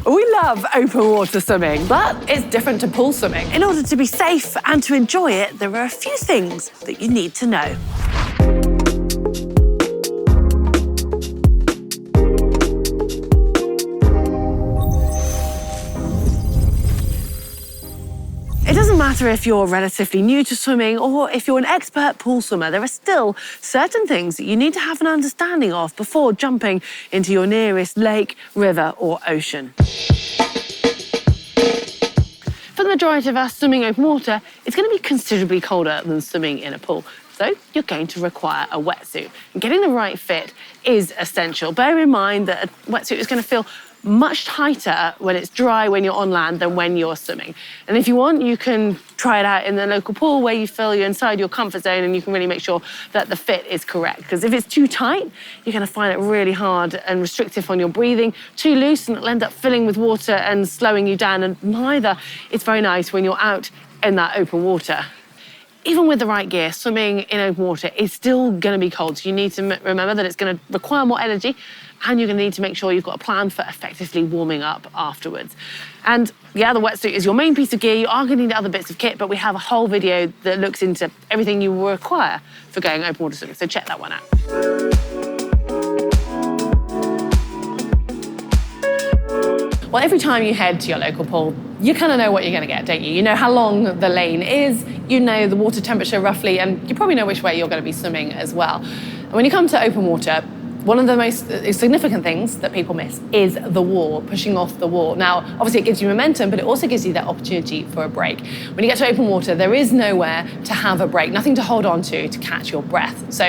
We love open water swimming, but it's different to pool swimming. In order to be safe and to enjoy it, there are a few things that you need to know. It doesn't matter if you're relatively new to swimming or if you're an expert pool swimmer, there are still certain things that you need to have an understanding of before jumping into your nearest lake, river or ocean. For the majority of us swimming open water, it's going to be considerably colder than swimming in a pool. So you're going to require a wetsuit. And getting the right fit is essential. Bear in mind that a wetsuit is going to feel much tighter when it's dry when you're on land than when you're swimming. And if you want, you can try it out in the local pool where you feel you're inside your comfort zone and you can really make sure that the fit is correct. Because if it's too tight, you're going to find it really hard and restrictive on your breathing. Too loose and it'll end up filling with water and slowing you down. And neither is very nice when you're out in that open water. Even with the right gear, swimming in open water is still going to be cold. So you need to remember that it's going to require more energy and you're going to need to make sure you've got a plan for effectively warming up afterwards. And yeah, the wetsuit is your main piece of gear. You are going to need other bits of kit, but we have a whole video that looks into everything you will require for going open water swimming. So check that one out. Well, every time you head to your local pool, you kind of know what you're going to get, don't you? You know how long the lane is, you know the water temperature roughly, and you probably know which way you're going to be swimming as well. And when you come to open water, one of the most significant things that people miss is the wall, pushing off the wall. Now, obviously it gives you momentum, but it also gives you that opportunity for a break. When you get to open water, there is nowhere to have a break, nothing to hold on to catch your breath. So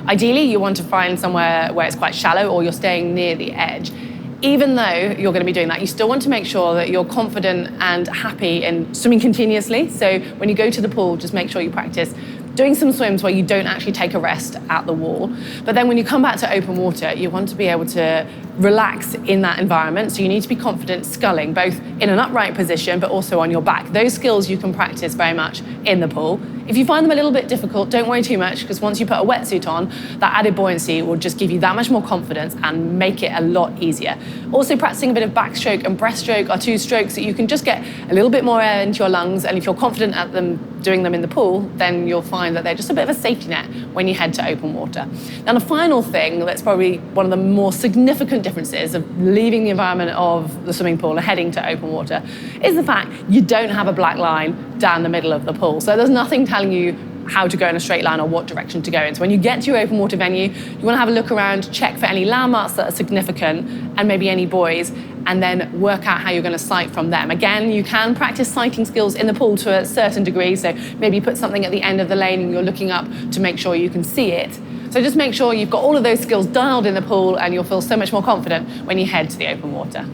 ideally, you want to find somewhere where it's quite shallow or you're staying near the edge. Even though you're going to be doing that, you still want to make sure that you're confident and happy in swimming continuously. So when you go to the pool, just make sure you practice doing some swims where you don't actually take a rest at the wall. But then when you come back to open water, you want to be able to relax in that environment. So you need to be confident sculling, both in an upright position, but also on your back. Those skills you can practice very much in the pool. If you find them a little bit difficult, don't worry too much, because once you put a wetsuit on, that added buoyancy will just give you that much more confidence and make it a lot easier. Also, practicing a bit of backstroke and breaststroke are two strokes that you can just get a little bit more air into your lungs, and if you're confident at them doing them in the pool, then you'll find that they're just a bit of a safety net when you head to open water. Now, the final thing that's probably one of the more significant differences of leaving the environment of the swimming pool and heading to open water is the fact you don't have a black line down the middle of the pool. So there's nothing telling you how to go in a straight line or what direction to go in. So when you get to your open water venue, you want to have a look around, check for any landmarks that are significant and maybe any buoys, and then work out how you're going to sight from them. Again, you can practice sighting skills in the pool to a certain degree. So maybe put something at the end of the lane and you're looking up to make sure you can see it. So just make sure you've got all of those skills dialed in the pool and you'll feel so much more confident when you head to the open water.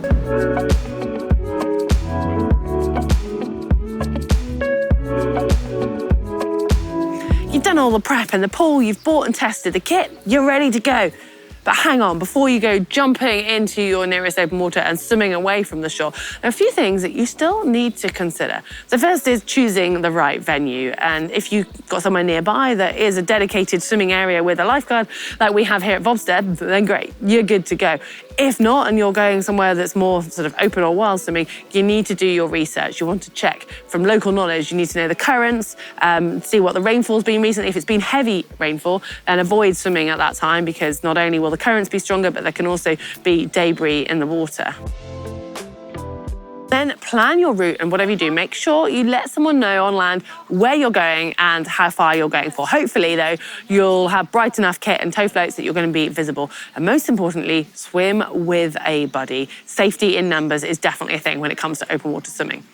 You've done all the prep in the pool, you've bought and tested the kit, you're ready to go. But hang on, before you go jumping into your nearest open water and swimming away from the shore, there are a few things that you still need to consider. The first is choosing the right venue. And if you've got somewhere nearby that is a dedicated swimming area with a lifeguard like we have here at Bobstead, then great, you're good to go. If not, and you're going somewhere that's more sort of open or wild swimming, you need to do your research. You want to check from local knowledge. You need to know the currents, see what the rainfall's been recently. If it's been heavy rainfall, then avoid swimming at that time, because not only will the currents be stronger, but there can also be debris in the water. Then plan your route, and whatever you do, make sure you let someone know on land where you're going and how far you're going for. Hopefully, though, you'll have bright enough kit and tow floats that you're going to be visible. And most importantly, swim with a buddy. Safety in numbers is definitely a thing when it comes to open water swimming.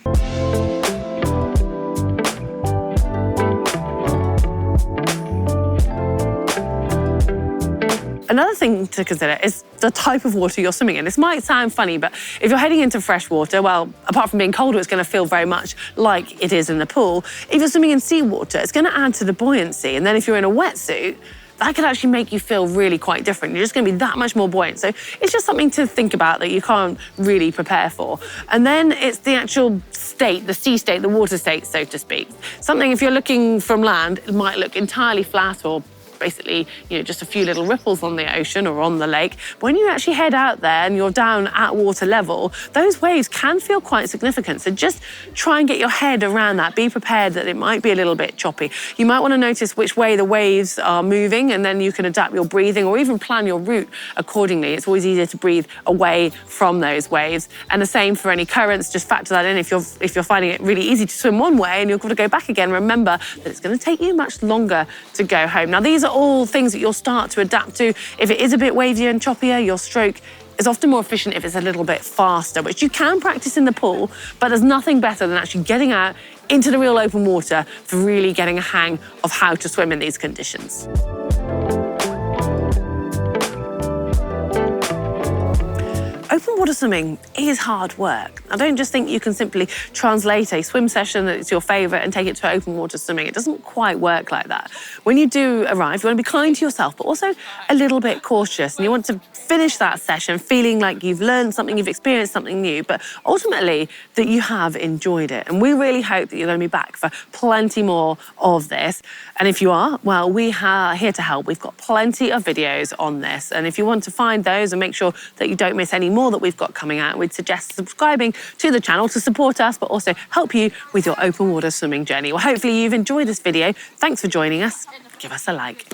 Another thing to consider is the type of water you're swimming in. This might sound funny, but if you're heading into fresh water, well, apart from being colder, it's going to feel very much like it is in the pool. If you're swimming in seawater, it's going to add to the buoyancy. And then if you're in a wetsuit, that could actually make you feel really quite different. You're just going to be that much more buoyant. So it's just something to think about that you can't really prepare for. And then it's the actual state, the sea state, the water state, so to speak. Something, if you're looking from land, it might look entirely flat or basically, just a few little ripples on the ocean or on the lake. But when you actually head out there and you're down at water level, those waves can feel quite significant. So just try and get your head around that. Be prepared that it might be a little bit choppy. You might want to notice which way the waves are moving, and then you can adapt your breathing or even plan your route accordingly. It's always easier to breathe away from those waves. And the same for any currents, just factor that in. If you're finding it really easy to swim one way and you've got to go back again, remember that it's going to take you much longer to go home. Now, these are all things that you'll start to adapt to. If it is a bit wavier and choppier, your stroke is often more efficient if it's a little bit faster, which you can practice in the pool, but there's nothing better than actually getting out into the real open water for really getting a hang of how to swim in these conditions. Open water swimming is hard work. I don't just think you can simply translate a swim session that's your favourite and take it to open water swimming. It doesn't quite work like that. When you do arrive, you want to be kind to yourself, but also a little bit cautious. And you want to finish that session feeling like you've learned something, you've experienced something new, but ultimately that you have enjoyed it. And we really hope that you're going to be back for plenty more of this. And if you are, well, we are here to help. We've got plenty of videos on this. And if you want to find those and make sure that you don't miss any more that we've got coming out, we'd suggest subscribing to the channel to support us, but also help you with your open water swimming journey. Well, hopefully you've enjoyed this video. Thanks for joining us. Give us a like.